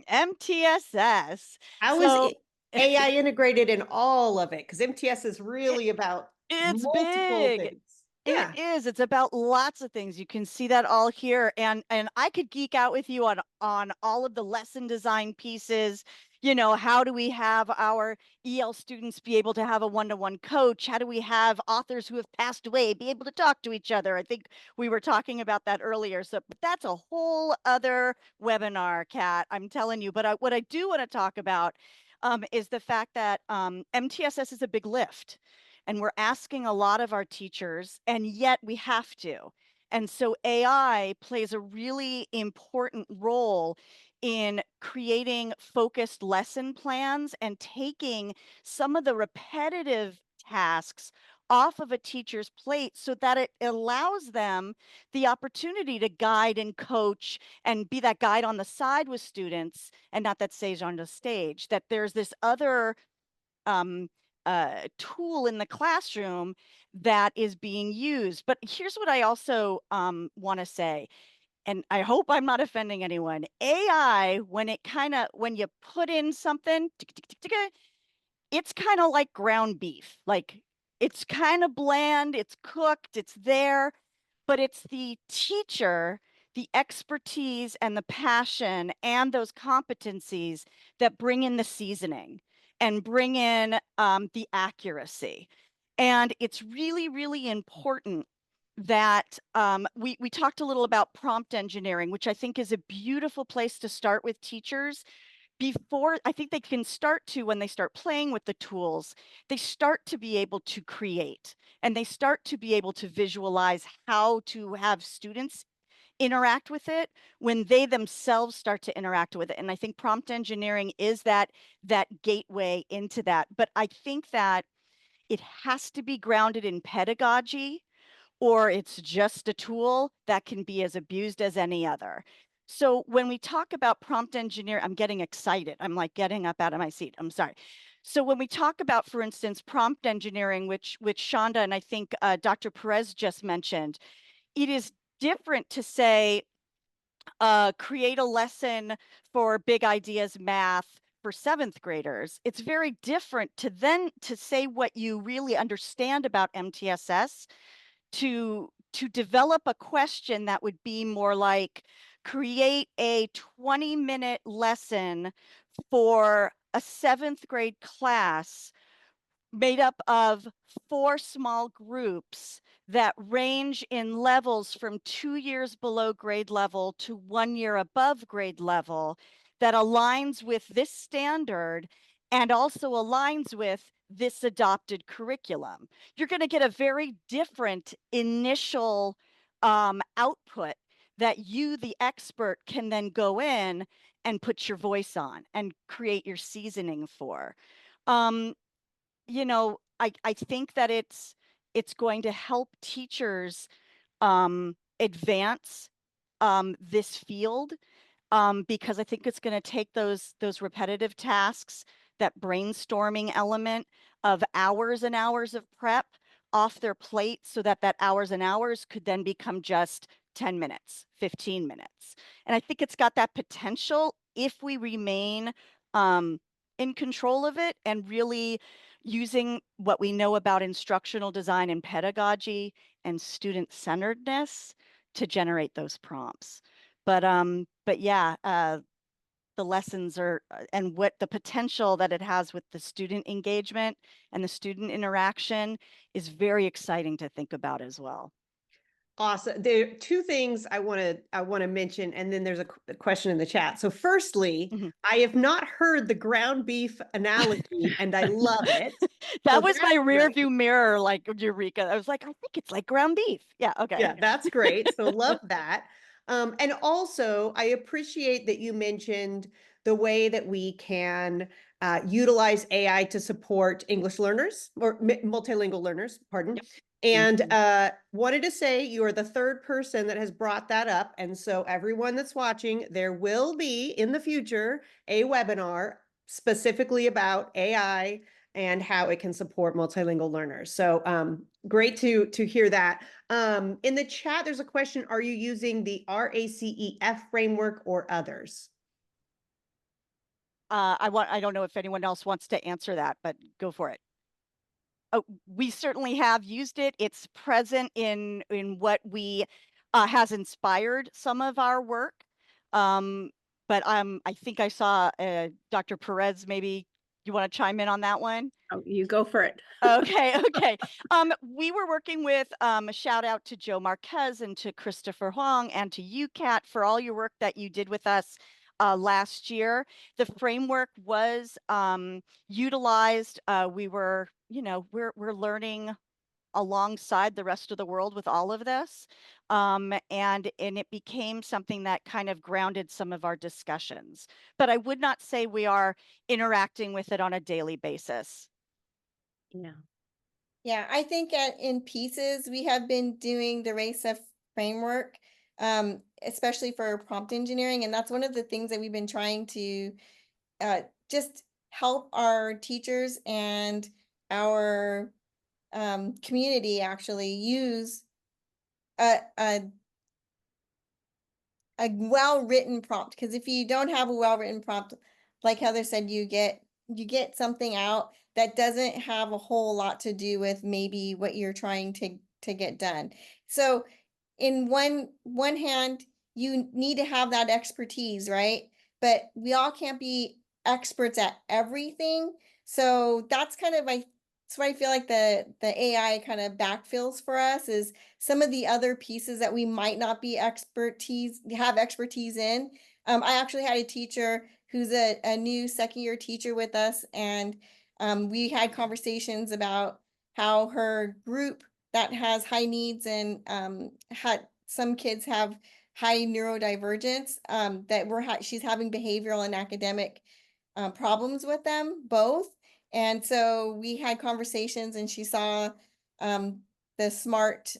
MTSS. How is AI integrated in all of it? Because MTS is really about multiple big. things. It is. It's about lots of things. You can see that all here. And I could geek out with you on all of the lesson design pieces. You know, how do we have our EL students be able to have a one-to-one coach? How do we have authors who have passed away be able to talk to each other? I think we were talking about that earlier. So but that's a whole other webinar, Kat, I'm telling you. But what I do want to talk about is the fact that MTSS is a big lift. And we're asking a lot of our teachers, and yet we have to. And so AI plays a really important role in creating focused lesson plans and taking some of the repetitive tasks off of a teacher's plate so that it allows them the opportunity to guide and coach and be that guide on the side with students and not that sage on the stage, that there's this other tool in the classroom that is being used. But here's what I also want to say, and I hope I'm not offending anyone. AI, when you put in something, it's kind of like ground beef. Like it's kind of bland, it's cooked, it's there, but it's the teacher, the expertise and the passion and those competencies that bring in the seasoning and bring in the accuracy. And it's really, really important that we talked a little about prompt engineering, which I think is a beautiful place to start with teachers. Before, I think they can start to, when they start playing with the tools, they start to be able to create and they start to be able to visualize how to have students interact with it when they themselves start to interact with it. And I think prompt engineering is that gateway into that. But I think that it has to be grounded in pedagogy, or it's just a tool that can be as abused as any other. So when we talk about prompt engineer, I'm getting excited. I'm like getting up out of my seat. I'm sorry. So when we talk about, for instance, prompt engineering, which Shonda and I think Dr. Perez just mentioned, it is different to say, create a lesson for big ideas math for 7th graders. It's very different to say what you really understand about MTSS, to develop a question that would be more like, create a 20-minute lesson for a 7th grade class made up of 4 small groups that range in levels from 2 years below grade level to 1 year above grade level, that aligns with this standard and also aligns with this adopted curriculum. You're going to get a very different initial output that you, the expert, can then go in and put your voice on and create your seasoning for. You know, I think that it's going to help teachers advance this field, because I think it's going to take those repetitive tasks, that brainstorming element of hours and hours of prep off their plate, so that hours and hours could then become just 10 minutes, 15 minutes. And I think it's got that potential if we remain in control of it and really using what we know about instructional design and pedagogy and student-centeredness to generate those prompts. But yeah, the lessons are, and what the potential that it has with the student engagement and the student interaction is very exciting to think about as well. Awesome. There are 2 things I want to mention, and then there's a question in the chat. So firstly, I have not heard the ground beef analogy, and I love it. That So was my that's rear great. view mirror, like Eureka. I was like, I think it's like ground beef. Yeah, okay. Yeah, that's great. So love that. And also, I appreciate that you mentioned the way that we can utilize AI to support English learners or multilingual learners, pardon. Yep. And wanted to say you are the 3rd person that has brought that up. And so everyone that's watching, there will be in the future a webinar specifically about AI and how it can support multilingual learners. So great to hear that. In the chat, there's a question: are you using the RACEF framework or others? I don't know if anyone else wants to answer that, but go for it. Oh, we certainly have used it. It's present in what we has inspired some of our work. But I think I saw Dr. Perez. Maybe you want to chime in on that one? Oh, you go for it. Okay, okay. We were working with a shout out to Joe Marquez and to Christopher Huang and to you, Kat, for all your work that you did with us last year. The framework was utilized. We were, we're learning alongside the rest of the world with all of this. And it became something that kind of grounded some of our discussions. But I would not say we are interacting with it on a daily basis. Yeah. Yeah, I think in pieces, we have been doing the RACEF framework, especially for prompt engineering. And that's one of the things that we've been trying to just help our teachers and our community actually use a well-written prompt. Because if you don't have a well-written prompt, like Heather said, you get something out that doesn't have a whole lot to do with maybe what you're trying to get done. So in one hand, you need to have that expertise, right? But we all can't be experts at everything. So that's kind of that's why I feel like the AI kind of backfills for us, is some of the other pieces that we might not be have expertise in. I actually had a teacher who's a new 2nd-year teacher with us, and we had conversations about how her group that has high needs and had some kids have high neurodivergence, that she's having behavioral and academic problems with them both. And so we had conversations, and she saw the SMART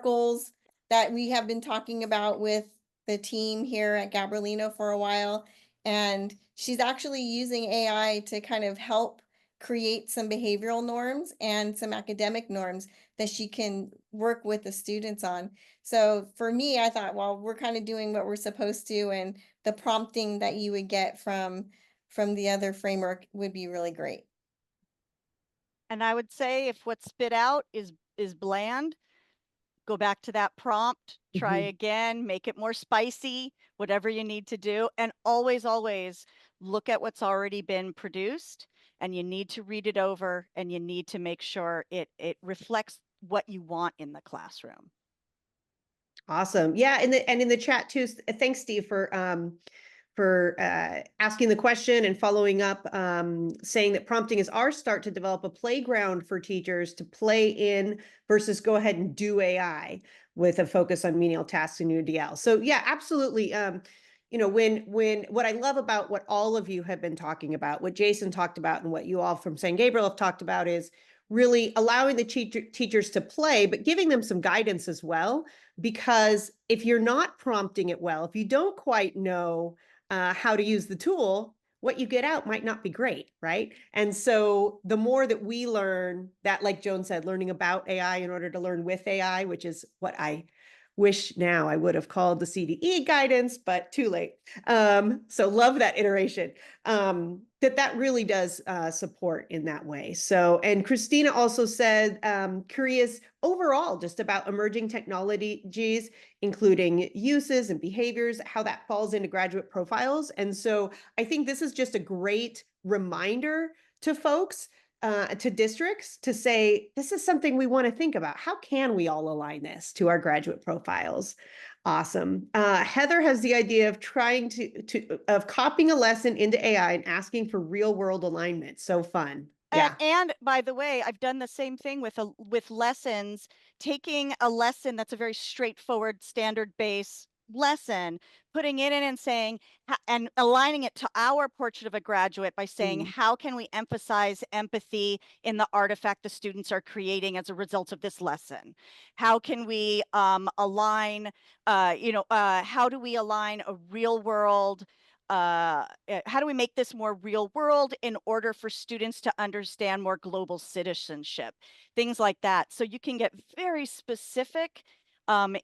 goals that we have been talking about with the team here at Gabrielino for a while. and she's actually using AI to kind of help create some behavioral norms and some academic norms that she can work with the students on. So for me, I thought, well, we're kind of doing what we're supposed to, and the prompting that you would get from the other framework would be really great. And I would say if what's spit out is bland, go back to that prompt, try again, make it more spicy, whatever you need to do. And always, always look at what's already been produced, and you need to read it over, and you need to make sure it reflects what you want in the classroom. Awesome. Yeah, and in the chat too. Thanks, Steve, for asking the question and following up, saying that prompting is our start to develop a playground for teachers to play in versus go ahead and do AI with a focus on menial tasks and UDL. So yeah, absolutely. You know, when what I love about what all of you have been talking about, what Jason talked about, and what you all from San Gabriel have talked about is really allowing the teachers to play, but giving them some guidance as well. Because if you're not prompting it well, if you don't quite know how to use the tool, what you get out might not be great, right? And so the more that we learn that, like Joan said, learning about AI in order to learn with AI, which is what I wish now I would have called the CDE guidance, but too late. So love that iteration. That really does support in that way. So, and Christina also said, curious overall just about emerging technologies, including uses and behaviors, how that falls into graduate profiles. And so I think this is just a great reminder to folks, to districts, to say, this is something we want to think about. How can we all align this to our graduate profiles? Awesome. Heather has the idea of trying of copying a lesson into AI and asking for real world alignment. So fun. Yeah. And by the way, I've done the same thing with lessons, taking a lesson that's a very straightforward, standard base lesson, putting it in and saying, and aligning it to our portrait of a graduate by saying, how can we emphasize empathy in the artifact the students are creating as a result of this lesson? How can we align, how do we align a real world, how do we make this more real world in order for students to understand more global citizenship, things like that. So you can get very specific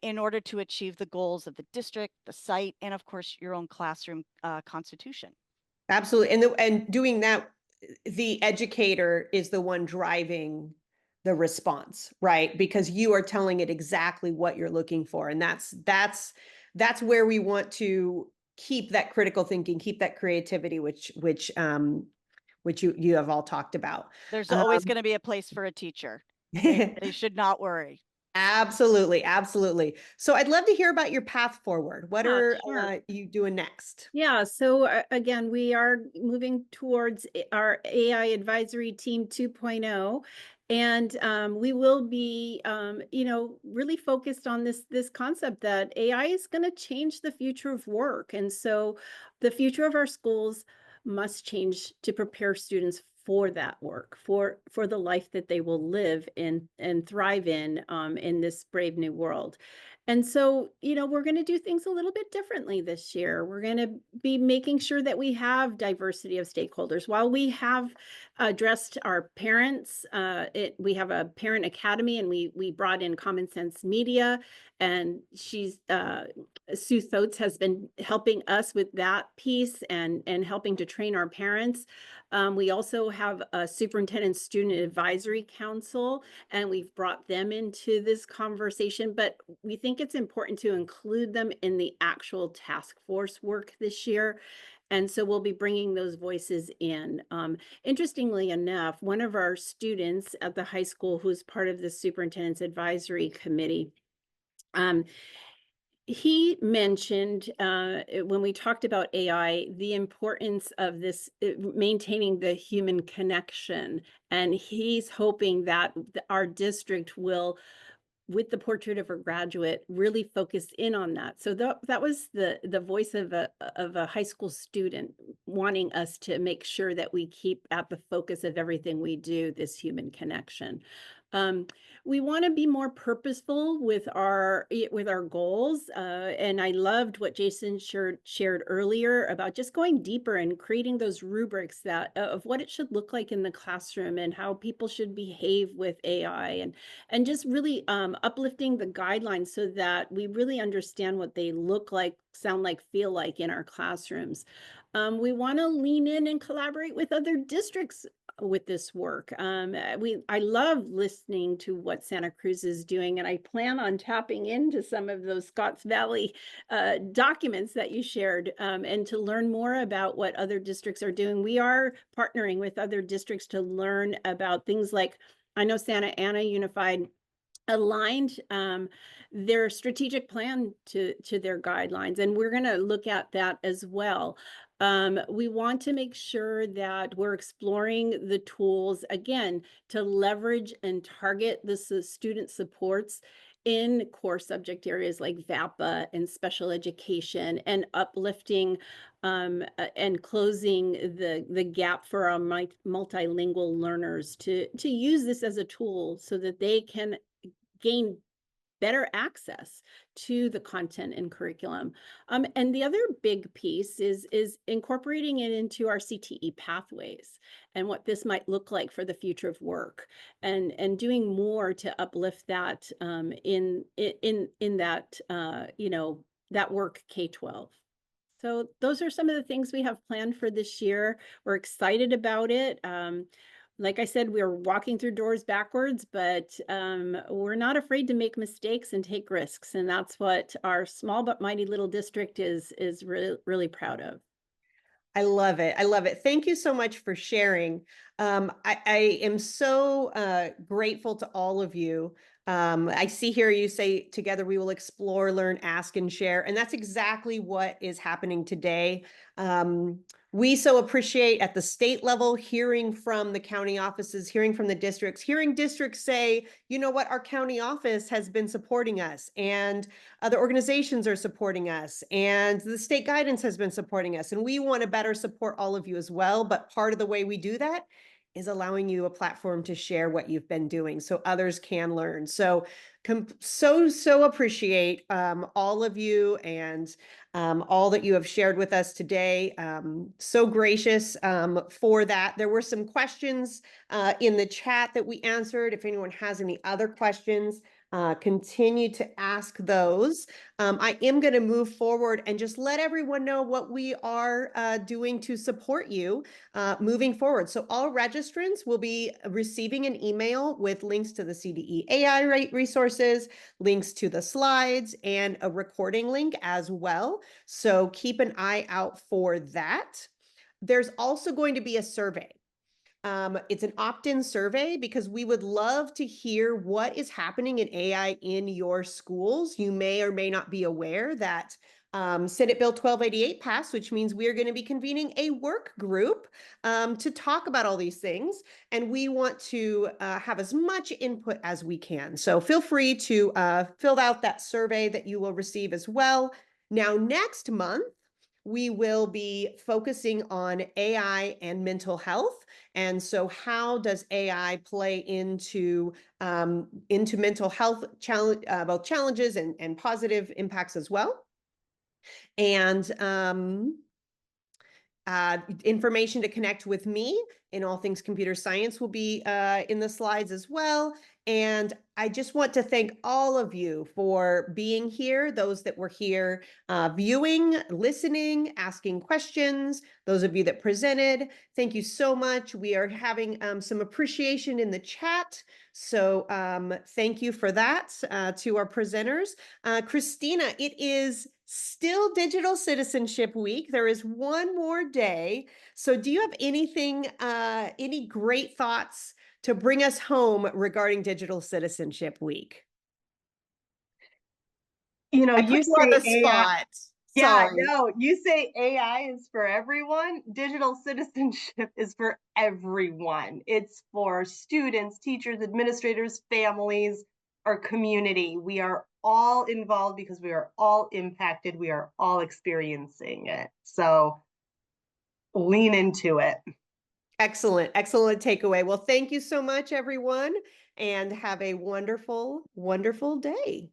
in order to achieve the goals of the district, the site, and of course, your own classroom constitution. Absolutely. And doing that, the educator is the one driving the response, right? Because you are telling it exactly what you're looking for. And that's where we want to keep that critical thinking, keep that creativity, which you have all talked about. There's always going to be a place for a teacher. They should not worry. Absolutely. Absolutely. So I'd love to hear about your path forward. What are you doing next? Yeah. So again, we are moving towards our AI advisory team 2.0. And we will be, really focused on this concept that AI is going to change the future of work. And so the future of our schools must change to prepare students for that work, for the life that they will live in and thrive in this brave new world. And so, we're going to do things a little bit differently this year. We're going to be making sure that we have diversity of stakeholders. While we have addressed our parents, we have a parent academy, and we brought in Common Sense Media, and Sue Thotes has been helping us with that piece and helping to train our parents. We also have a Superintendent Student Advisory Council, and we've brought them into this conversation, but we think it's important to include them in the actual task force work this year. And so we'll be bringing those voices in. Interestingly enough, one of our students at the high school who's part of the Superintendent's Advisory Committee, he mentioned when we talked about AI, the importance of this maintaining the human connection. And he's hoping that our district will, with the portrait of a graduate, really focus in on that. So that was the voice of a high school student wanting us to make sure that we keep at the focus of everything we do, this human connection. We want to be more purposeful with our goals, and I loved what Jason shared earlier about just going deeper and creating those rubrics that of what it should look like in the classroom and how people should behave with AI, and just really uplifting the guidelines so that we really understand what they look like, sound like, feel like in our classrooms. We want to lean in and collaborate with other districts with this work. I love listening to what Santa Cruz is doing, and I plan on tapping into some of those Scotts Valley documents that you shared, and to learn more about what other districts are doing. We are partnering with other districts to learn about things like, I know Santa Ana Unified aligned their strategic plan to their guidelines, and we're going to look at that as well. We want to make sure that we're exploring the tools, again, to leverage and target the student supports in core subject areas like VAPA and special education, and uplifting and closing the gap for our multilingual learners to use this as a tool so that they can gain better access to the content and curriculum. And the other big piece is incorporating it into our CTE pathways and what this might look like for the future of work, and doing more to uplift that in that that work K-12. So those are some of the things we have planned for this year. We're excited about it. Like I said, we're walking through doors backwards, but we're not afraid to make mistakes and take risks. And that's what our small but mighty little district is really, really proud of. I love it. I love it. Thank you so much for sharing. I am so grateful to all of you. I see here you say, together we will explore, learn, ask, and share. And that's exactly what is happening today. We so appreciate at the state level hearing from the county offices, hearing from the districts, hearing districts say, you know what, our county office has been supporting us, and other organizations are supporting us, and the state guidance has been supporting us, and we want to better support all of you as well. But part of the way we do that is allowing you a platform to share what you've been doing so others can learn. So so appreciate all of you and all that you have shared with us today. So gracious for that. There were some questions in the chat that we answered. If anyone has any other questions, continue to ask those. I am going to move forward and just let everyone know what we are doing to support you moving forward. So all registrants will be receiving an email with links to the CDE AI resources, links to the slides, and a recording link as well. So keep an eye out for that. There's also going to be a survey. It's an opt-in survey because we would love to hear what is happening in AI in your schools. You may or may not be aware that Senate Bill 1288 passed, which means we are going to be convening a work group to talk about all these things. And we want to have as much input as we can. So feel free to fill out that survey that you will receive as well. Now, next month, we will be focusing on AI and mental health. And so how does AI play into mental health both challenges and positive impacts as well? And information to connect with me in all things computer science will be in the slides as well. And I just want to thank all of you for being here, those that were here viewing, listening, asking questions, those of you that presented. Thank you so much. We are having some appreciation in the chat. So thank you for that to our presenters. Christina, it is still Digital Citizenship Week. There is one more day. So do you have anything, any great thoughts to bring us home regarding Digital Citizenship Week? You know, I you put you on say the spot. Yeah, Sorry. no, you say AI is for everyone. Digital citizenship is for everyone. It's for students, teachers, administrators, families, our community. We are all involved because we are all impacted. We are all experiencing it. So lean into it. Excellent, excellent takeaway. Well, thank you so much, everyone, and have a wonderful, wonderful day.